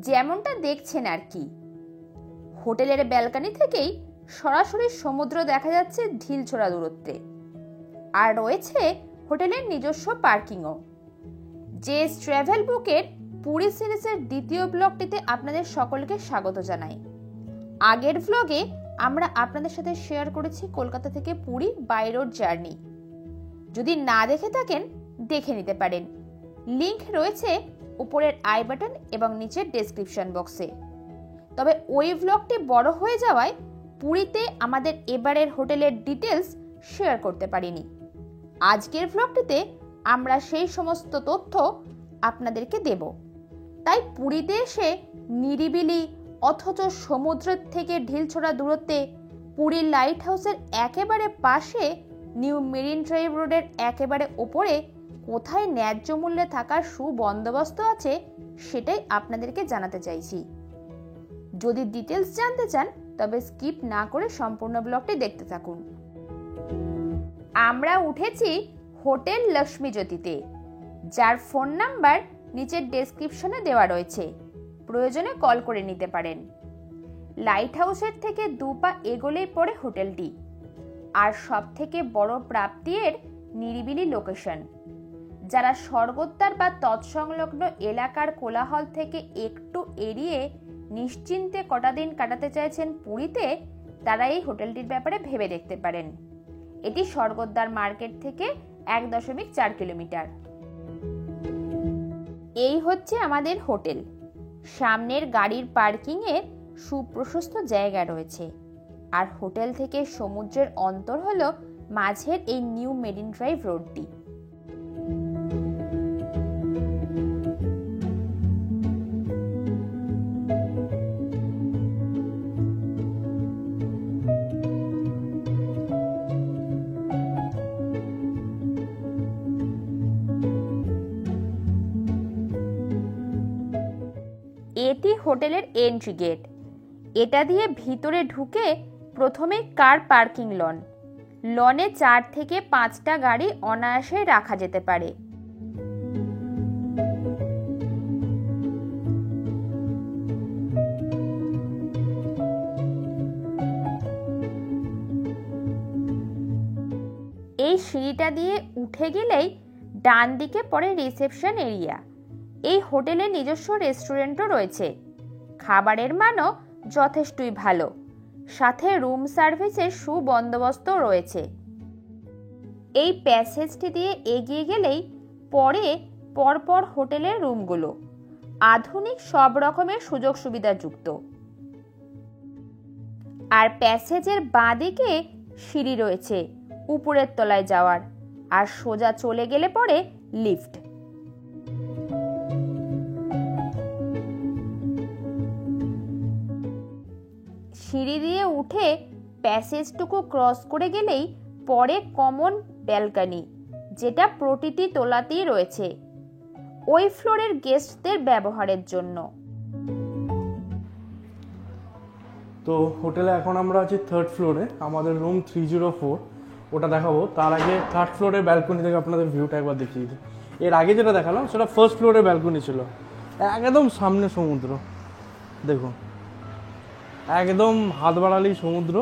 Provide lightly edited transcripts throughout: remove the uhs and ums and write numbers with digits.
যেমনটা দেখছেন আর কি। হোটেলের ব্যালকনি থেকেই সরাসরি সমুদ্র দেখা যাচ্ছে ঢিলছোড়া দূরত্বে, আর রয়েছে হোটেলের নিজস্ব পার্কিংও। জেএস ট্রাভেল বুকের পুরী সিরিজের দ্বিতীয় ব্লগটিতে আপনাদের সকলকে স্বাগত জানাই। আগের ব্লগে আমরা আপনাদের সাথে শেয়ার করেছি কলকাতা থেকে পুরী বাই রোড জার্নি। যদি না দেখে থাকেন দেখে নিতে পারেন, লিংক রয়েছে উপরের আই বাটন এবং নিচের ডেসক্রিপশন বক্সে। তবে ওই ব্লগটি বড় হয়ে যাওয়ায় পুরীতে আমাদের এবারের হোটেলের ডিটেলস শেয়ার করতে পারিনি। আজকের ব্লগটিতে আমরা সেই সমস্ত তথ্য আপনাদেরকে দেব। তাই পুরীতে এসে নিরিবিলি অথচ সমুদ্রের থেকে ঢিলছোড়া দূরত্বে পুরীর লাইট হাউসের একেবারে পাশে নিউ মেরিন ড্রাইভ রোডের একেবারে ওপরে কোথায় ন্যায্য মূল্যে থাকার সুবন্দোবস্ত আছে সেটাই আপনাদেরকে জানাতে চাইছি। যদি ডিটেলস জানতে চান তবে স্কিপ না করে সম্পূর্ণ ব্লগটি দেখতে থাকুন। আমরা উঠেছি হোটেল লক্ষ্মী জ্যোতিতে, যার ফোন নাম্বার নিচের ডেসক্রিপশনে দেওয়া রয়েছে, প্রয়োজনে কল করে নিতে পারেন। লাইট হাউসের থেকে 2 পা এগোলেই পড়ে হোটেলটি, আর সব থেকে বড় প্রাপ্তি এর নিরিবিলি লোকেশন। যারা স্বর্গদ্বার বা তৎসংলগ্ন এলাকার কোলাহল থেকে একটু এড়িয়ে নিশ্চিন্তে কটা দিন কাটাতে চাইছেন পুরীতে, তারা এই হোটেলটির ব্যাপারে ভেবে দেখতে পারেন। এটি স্বর্গদ্বার মার্কেট থেকে 1.4 কিলোমিটার। এই হচ্ছে আমাদের হোটেল। সামনের গাড়ির পার্কিং এর সুপ্রশস্ত জায়গা রয়েছে, আর হোটেল থেকে সমুদ্রের অন্তর হলো মাঝের এই নিউ মেরিন ড্রাইভ রোডটি। এটি হোটেলের এন্ট্রি গেট। এটা দিয়ে ভিতরে ঢুকে প্রথমে কার পার্কিং লন। লনে 4 থেকে 5টা গাড়ি অনায়াসে রাখা যেতে পারে। এই সিঁড়িটা দিয়ে উঠে গেলেই ডান দিকে পড়ে রিসেপশন এরিয়া। এই হোটেলে নিজস্ব রেস্টুরেন্টও রয়েছে, খাবারের মানও যথেষ্টই ভালো, সাথে রুম সার্ভিসের সুবন্দোবস্ত রয়েছে। এই প্যাসেজটি দিয়ে এগিয়ে গেলেই পরে পরপর হোটেলের রুমগুলো, আধুনিক সব রকমের সুযোগ সুবিধাযুক্ত। আর প্যাসেজের বাঁদিকে সিঁড়ি রয়েছে উপরের তলায় যাওয়ার, আর সোজা চলে গেলে পরে লিফট। সিঁড়ি দিয়ে উঠে প্যাসেজটুকু ক্রস করে গেলেই পরে কমন ব্যালকনি, যেটা প্রতিটি তলাতেই রয়েছে ওই ফ্লোরের গেস্টদের ব্যবহারের জন্য। তো হোটেলে এখন আমরা আছি 3rd ফ্লোরে, আমাদের রুম 304, ওটা দেখাবো। তার আগে 3rd ফ্লোরের ব্যালকনি থেকে আপনাদের ভিউটা একবার দেখিয়ে দিই। এর আগে যেটা দেখালাম সেটা 1st ফ্লোরের ব্যালকনি ছিল, একদম সামনে সমুদ্র। দেখুন একদম হাত বাড়ালেই সমুদ্র।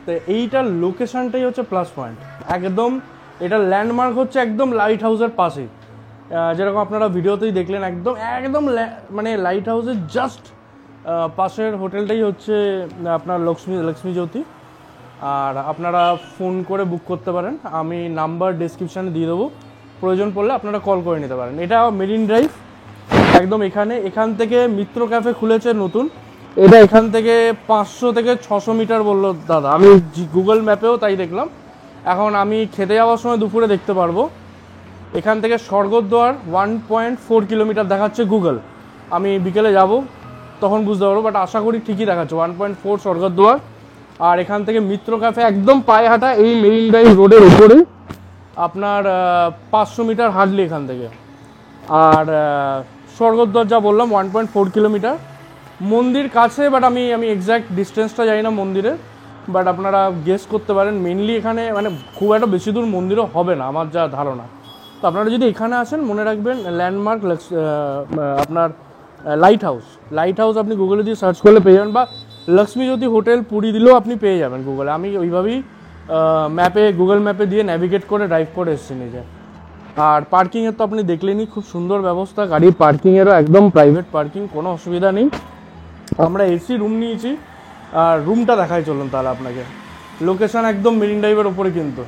তো এইটার লোকেশনটাই হচ্ছে প্লাস পয়েন্ট। একদম এটা ল্যান্ডমার্ক হচ্ছে একদম লাইট হাউসের পাশেই, যেরকম আপনারা ভিডিওতেই দেখলেন। একদম একদম মানে লাইট হাউসের জাস্ট পাশের হোটেলটাই হচ্ছে আপনার লক্ষ্মী জ্যোতি। আর আপনারা ফোন করে বুক করতে পারেন, আমি নাম্বার ডেসক্রিপশানে দিয়ে দেবো, প্রয়োজন পড়লে আপনারা কল করে নিতে পারেন। এটা মেরিন ড্রাইভ একদম এখান থেকে মিত্র ক্যাফে খুলেছে নতুন। এটা এখান থেকে 500 থেকে 600 মিটার বললো দাদা, আমি গুগল ম্যাপেও তাই দেখলাম। এখন আমি খেতে যাওয়ার সময় দুপুরে দেখতে পারবো। এখান থেকে স্বর্গদ্বার 1.4 কিলোমিটার দেখাচ্ছে গুগল। আমি বিকেলে যাব তখন বুঝতে পারবো, বাট আশা করি ঠিকই দেখাচ্ছে 1.4 স্বর্গদ্বার। আর এখান থেকে মিত্র ক্যাফে একদম পায়ে হাঁটা এই মেরিন ড্রাইভ রোডের উপরে, আপনার 500 মিটার হাঁটলি এখান থেকে। আর স্বর্গদ্বার যা বললাম 1.4 কিলোমিটার। মন্দির কাছে, বাট আমি এক্স্যাক্ট ডিস্টেন্সটা জানি না মন্দিরের, বাট আপনারা গেস করতে পারেন। মেনলি এখানে মানে খুব একটা বেশি দূর মন্দিরও হবে না আমার যা ধারণা। তো আপনারা যদি এখানে আসেন মনে রাখবেন ল্যান্ডমার্ক আপনার লাইট হাউস আপনি গুগলে দিয়ে সার্চ করলে পেয়ে যাবেন, বা লক্ষ্মীজ্যোতি হোটেল পুরী দিলেও আপনি পেয়ে যাবেন গুগলে। আমি ওইভাবেই গুগল ম্যাপে দিয়ে ন্যাভিগেট করে ড্রাইভ করে এসেছি নিজে। আর পার্কিংয়ের তো আপনি দেখলেনই, খুব সুন্দর ব্যবস্থা, গাড়ির পার্কিংয়েরও একদম প্রাইভেট পার্কিং, কোনো অসুবিধা নেই। আমরা এসি রুম নিয়েছি, আর রুমটা দেখাই চলুন তাহলে আপনাকে। লোকেশন একদম মেরিন ড্রাইভের ওপরে কিন্তু,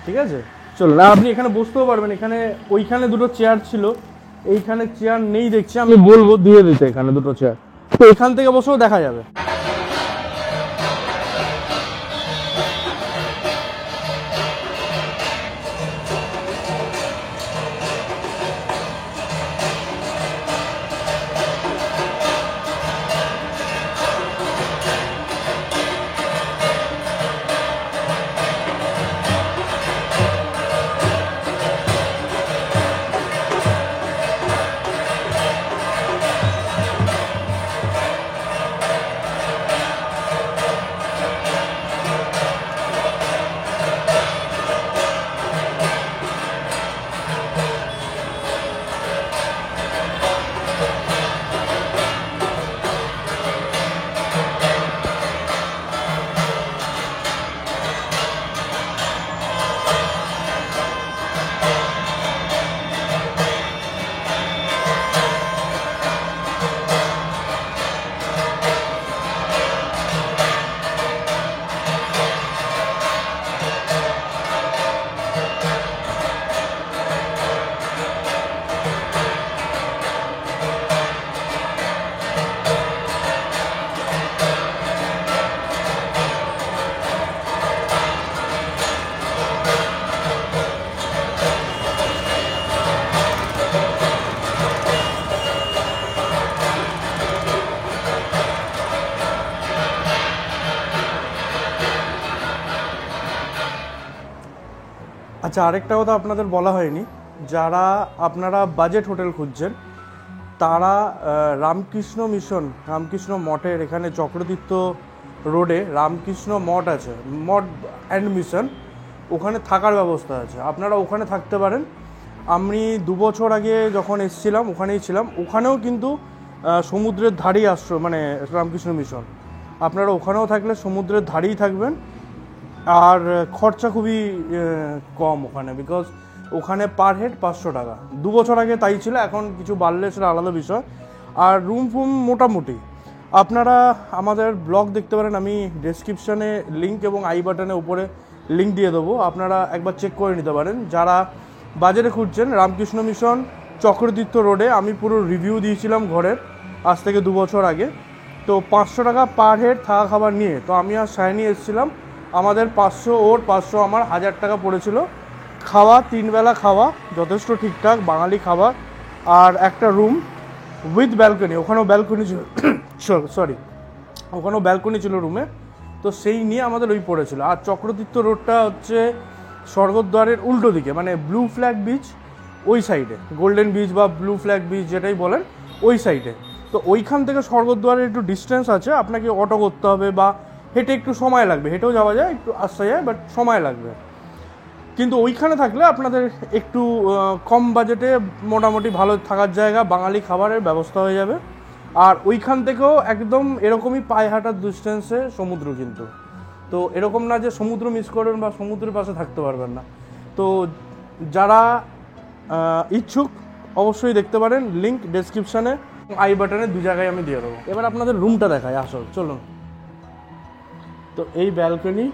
ঠিক আছে চলুন। আর আপনি এখানে বসতেও পারবেন, এখানে ওইখানে দুটো চেয়ার ছিল, এইখানে চেয়ার নেই দেখছি, আমি বলবো দিয়ে দিতে এখানে দুটো চেয়ার, তো এখান থেকে বসেও দেখা যাবে। আচ্ছা, আরেকটা কথা আপনাদের বলা হয়নি, যারা আপনারা বাজেট হোটেল খুঁজছেন তারা রামকৃষ্ণ মঠের এখানে চক্রতীর্থ রোডে রামকৃষ্ণ মঠ আছে, মঠ অ্যান্ড মিশন, ওখানে থাকার ব্যবস্থা আছে, আপনারা ওখানে থাকতে পারেন। আমি 2 বছর আগে যখন এসেছিলাম ওখানেই ছিলাম, ওখানেও কিন্তু সমুদ্রের ধারেই আশ্রয়, মানে রামকৃষ্ণ মিশন, আপনারা ওখানেও থাকলে সমুদ্রের ধারেই থাকবেন। আর খরচা খুবই কম ওখানে, বিকজ ওখানে পার হেড 500 টাকা। 2 বছর আগে তাই ছিল, এখন কিছু বাড়লে সেটা আলাদা বিষয়। আর রুম ফুম মোটামুটি আপনারা আমাদের ব্লগ দেখতে পারেন, আমি ডেসক্রিপশানে লিঙ্ক এবং আই বাটনে উপরে লিঙ্ক দিয়ে দেবো, আপনারা একবার চেক করে নিতে পারেন। যারা বাজারে খুঁজছেন, রামকৃষ্ণ মিশন চক্রতীর্থ রোডে, আমি পুরো রিভিউ দিয়েছিলাম ঘরের আজ থেকে 2 বছর আগে। তো 500 টাকা পার হেড থাকা খাবার নিয়ে, তো আমি আর সায়নি এসেছিলাম, আমাদের 500 ওর 500 আমার 1000 টাকা পড়েছিল। খাওয়া 3 বেলা খাওয়া যথেষ্ট ঠিকঠাক বাঙালি খাবার, আর একটা রুম উইথ ব্যালকনি, ওখানেও ব্যালকনি ছিল ওখানেও ব্যালকনি ছিল রুমে, তো সেই নিয়ে আমাদের ওই পড়েছিল। আর চক্রতীর্থ রোডটা হচ্ছে স্বর্গদ্বারের উল্টো দিকে, মানে ব্লু ফ্ল্যাগ বিচ ওই সাইডে, গোল্ডেন বিচ বা ব্লু ফ্ল্যাগ বিচ যেটাই বলেন ওই সাইডে। তো ওইখান থেকে স্বর্গদ্বারের একটু ডিস্টেন্স আছে, আপনাকে অটো করতে হবে বা হেঁটে একটু সময় লাগবে, হেঁটেও যাওয়া যায়, একটু আসা যায়, বাট সময় লাগবে। কিন্তু ওইখানে থাকলে আপনাদের একটু কম বাজেটে মোটামুটি ভালো থাকার জায়গা, বাঙালি খাবারের ব্যবস্থা হয়ে যাবে। আর ওইখান থেকেও একদম এরকমই পায়ে হাঁটার ডিস্টেন্সে সমুদ্র কিন্তু, তো এরকম না যে সমুদ্র মিস করবেন বা সমুদ্রের পাশে থাকতে পারবেন না। তো যারা ইচ্ছুক অবশ্যই দেখতে পারেন, লিঙ্ক ডেসক্রিপশানে আই বাটনে 2 জায়গায় আমি দিয়ে দেবো। এবার আপনাদের রুমটা দেখাই, আসল চলুন। তো এই ব্যালকনি,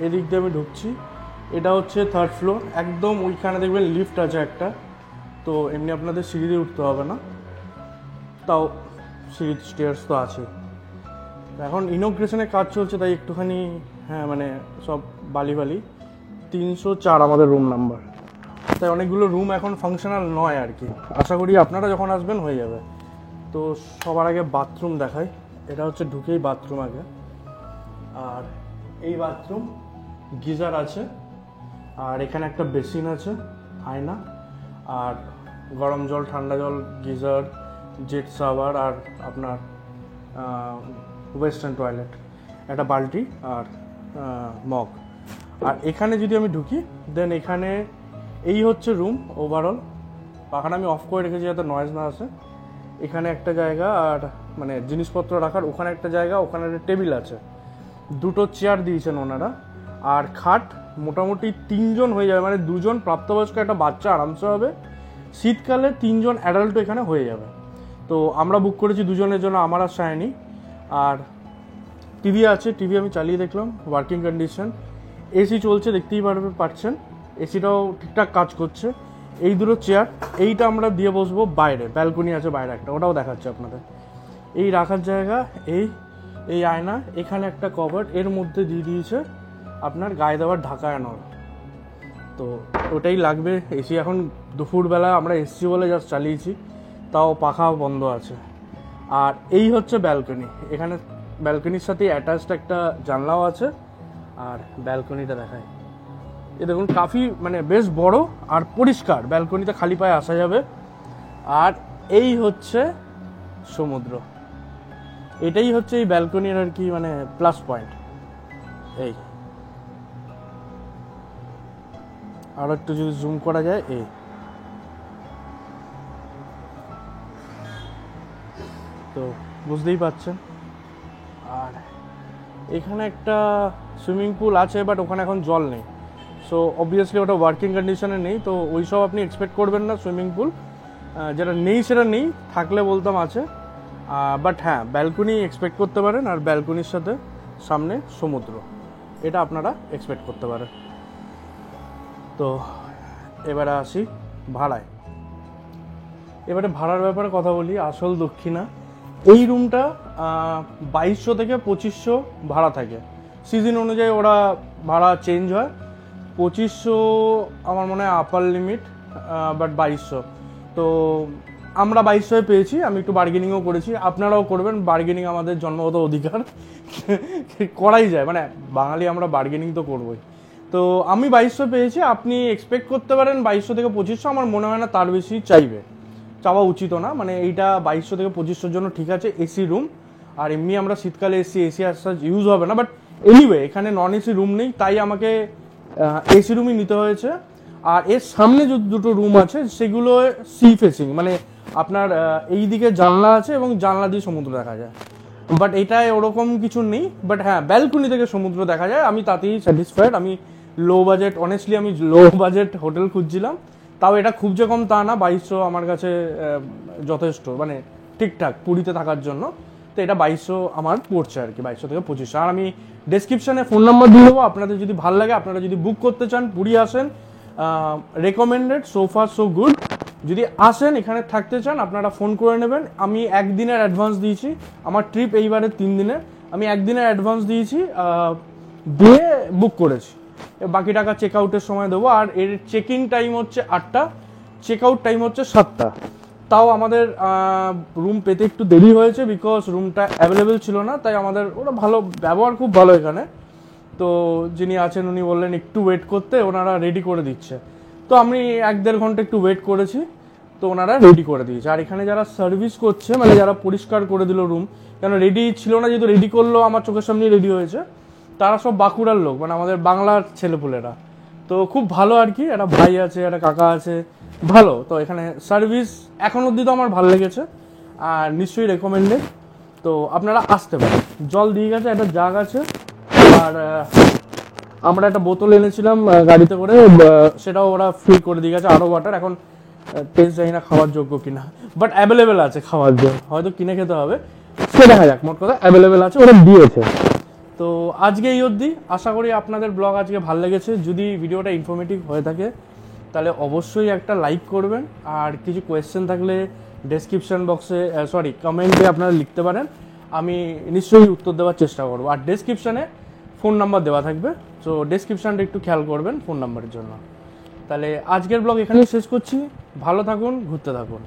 এদিক দিয়ে আমি ঢুকছি, এটা হচ্ছে 3rd ফ্লোর, একদম ওইখানে দেখবেন লিফট আছে একটা, তো এমনি আপনাদের সিঁড়ি দিয়ে উঠতে হবে না, তাও সিঁড়ি স্টেয়ার্স তো আছে। এখন ইনোগ্রেশনের কাজ চলছে তাই একটুখানি মানে সব বালি 304 আমাদের রুম নাম্বার, তাই অনেকগুলো রুম এখন ফাংশনাল নয় আর কি। আশা করি আপনারা যখন আসবেন হয়ে যাবে। তো সবার আগে বাথরুম দেখাই, এটা হচ্ছে ঢুকেই বাথরুম আগে, আর এই বাথরুম গিজার আছে, আর এখানে একটা বেসিন আছে, আয়না, আর গরম জল ঠান্ডা জল গিজার, জেট শাওয়ার, আর আপনার ওয়েস্টার্ন টয়লেট, একটা বালতি আর মগ। আর এখানে যদি আমি ঢুকি, দেন এখানে এই হচ্ছে রুম ওভারঅল। পাখাটা আমি অফ করে রেখেছি যাতে নয়েজ না আসে। এখানে একটা জায়গা, আর মানে জিনিসপত্র রাখার ওখানে একটা জায়গা, ওখানে একটা টেবিল আছে, দুটো চেয়ার দিয়েছেন ওনারা, আর খাট মোটামুটি 3 জন হয়ে যাবে, মানে 2 জন প্রাপ্তবয়স্ক একটা বাচ্চা আরামসে হবে। শীতকালে 3 জন অ্যাডাল্টও এখানে হয়ে যাবে। তো আমরা বুক করেছি 2 জনের জন্য, আমার আর সায়নি। আর টিভি আছে, টিভি আমি চালিয়ে দেখলাম, ওয়ার্কিং কন্ডিশন। এসি চলছে, দেখতেই পাচ্ছেন, এসিটাও ঠিকঠাক কাজ করছে। এই দুটো চেয়ার, এইটা আমরা দিয়ে বসবো বাইরে, ব্যালকনি আছে বাইরে একটা, ওটাও দেখাচ্ছে আপনাদের। এই রাখার জায়গা, এই আয়না, এখানে একটা কভার, এর মধ্যে দিয়ে দিয়েছে আপনার গায়ে দেওয়ার ঢাকা আনোর। তো ওটাই লাগবে। এসি এখন দুপুরবেলা আমরা এসছি বলে জাস্ট চালিয়েছি, তাও পাখা বন্ধ আছে। আর এই হচ্ছে ব্যালকনি, এখানে ব্যালকনির সাথে অ্যাটাচড একটা জানলাও আছে। আর ব্যালকনিটা দেখায়, এ দেখুন কাফি মানে বেশ বড় আর পরিষ্কার, ব্যালকনিতে খালি পায়ে আসা যাবে। আর এই হচ্ছে সমুদ্র, এটাই হচ্ছে এই ব্যালকনির আর কি মানে প্লাস পয়েন্ট। এই আর একটু যদি জুম করা যায়, এই তো বুঝতেই পারছেন। আর এখানে একটা সুইমিং পুল আছে, বাট ওখানে এখন জল নেই, সো অবভিয়াসলি ওটা ওয়ার্কিং কন্ডিশনে নেই। তো ওই সব আপনি এক্সপেক্ট করবেন না সুইমিং পুল, যেটা নেই সেটা নেই, থাকলে বলতাম আছে। বাট হ্যাঁ, ব্যালকনি এক্সপেক্ট করতে পারেন, আর ব্যালকনির সাথে সামনে সমুদ্র, এটা আপনারা এক্সপেক্ট করতে পারেন। তো এবারে আসি ভাড়ায়। এবারে ভাড়ার ব্যাপারে কথা বলি, আসল দক্ষিণা। এই রুমটা 2200 থেকে 2500 ভাড়া থাকে, সিজন অনুযায়ী ওরা ভাড়া চেঞ্জ হয়। 2500 আমার মনে হয় আপার লিমিট, বাট 2200। তো আমরা 2200 পেয়েছি, আমি একটু বার্গেনিংও করেছি, আপনারাও করবেন, বার্গেনিং আমাদের জন্মগত অধিকার, করাই যায়, মানে বাঙালি আমরা বার্গেনিং তো করবোই। তো আমি 2200 পেয়েছি, আপনি এক্সপেক্ট করতে পারেন 2200 থেকে 2500, আমার মনে হয় না তার বেশি চাওয়া উচিত না, মানে এইটা 2200 থেকে 2500 জন্য ঠিক আছে। এসি রুম, আর এমনি আমরা শীতকালে এসি আর সাচ ইউজ হবে না, বাট এনিওয়ে এখানে নন এসি রুম নেই, তাই আমাকে এসি রুমই নিতে হয়েছে। আর এর সামনে যে দুটো রুম আছে সেগুলো সি ফেসিং, মানে আপনার এই দিকে জানলা আছে এবং জানলা দিয়ে সমুদ্র দেখা যায়, বাট এটায় ওরকম কিছু নেই। বাট হ্যাঁ, ব্যালকনি থেকে সমুদ্র দেখা যায়, আমি তাতেই স্যাটিসফাইড। আমি লো বাজেট, অনেস্টলি আমি লো বাজেট হোটেল খুঁজছিলাম, তাও এটা খুব যে কম তা না, 2200 আমার কাছে যথেষ্ট, মানে ঠিকঠাক পুরীতে থাকার জন্য। তো এটা 2200 আমার পড়ছে আর কি, 2200 থেকে 2500। আর আমি ডেসক্রিপশনে ফোন নাম্বার দিয়ে দেবো, আপনাদের যদি ভালো লাগে, আপনারা যদি বুক করতে চান, পুরী আসেন, recommended, so far so good. যদি আসেন এখানে থাকতে চান, আপনারা ফোন করে নেবেন। আমি 1 দিনের অ্যাডভান্স দিয়েছি, আমার ট্রিপ এইবারে 3 দিনের, আমি 1 দিনের অ্যাডভান্স দিয়েছি, দিয়ে বুক করেছি, বাকি টাকা চেক আউটের সময় দেবো। আর এর চেকিং টাইম হচ্ছে 8টা, চেক আউট টাইম হচ্ছে 7টা। তাও আমাদের রুম পেতে একটু দেরি হয়েছে, বিকজ রুমটা অ্যাভেলেবেল ছিল না, তাই আমাদের ওরা ভালো ব্যবহার, খুব ভালো এখানে। তো যিনি আছেন উনি বললেন একটু ওয়েট করতে, ওনারা রেডি করে দিচ্ছে। তো আমি 1-1.5 ঘন্টা একটু ওয়েট করেছি, তো ওনারা রেডি করে দিয়েছে। আর এখানে যারা সার্ভিস করছে, মানে যারা পরিষ্কার করে দিল রুম, কেন রেডি ছিল না, যেহেতু রেডি করলো আমার চোখের সামনেই রেডি হয়েছে, তারা সব বাঁকুড়ার লোক, মানে আমাদের বাংলার ছেলেপুলেরা। তো খুব ভালো আর কি, একটা ভাই আছে, একটা কাকা আছে, ভালো। তো এখানে সার্ভিস এখন অবধি তো আমার ভালো লেগেছে, আর নিশ্চয়ই রেকমেন্ডেড। তো আপনারা আসতে পারেন। জল দিয়ে গেছে, একটা জাগ আছে, আর আমরা একটা বোতল এনেছিলাম গাড়িতে করে, সেটাও ওরা ফ্রি করে দিয়ে গেছে, আরও ওয়াটার। এখন টেস্ট জানি না খাওয়ার যোগ্য কিনা, বাট অ্যাভেলেবেল আছে খাওয়ার জন্য, হয়তো কিনে খেতে হবে, সে দেখা যাক। মোট কথা অ্যাভেলেবেল আছে, ওরা দিয়েছে। তো আজকে এই অবধি, আশা করি আপনাদের ব্লগ আজকে ভালো লেগেছে। যদি ভিডিওটা ইনফরমেটিভ হয়ে থাকে তাহলে অবশ্যই একটা লাইক করবেন, আর কিছু কোয়েশ্চেন থাকলে ডেসক্রিপশন বক্সে কমেন্টে আপনারা লিখতে পারেন, আমি নিশ্চয়ই উত্তর দেওয়ার চেষ্টা করবো। আর ডেসক্রিপশানে ফোন নাম্বার দেওয়া থাকবে, সো ডেসক্রিপশানটা একটু খেয়াল করবেন ফোন নাম্বারের জন্য। তাহলে আজকের ব্লগ এখানেই শেষ করছি, ভালো থাকুন, ঘুরতে থাকুন।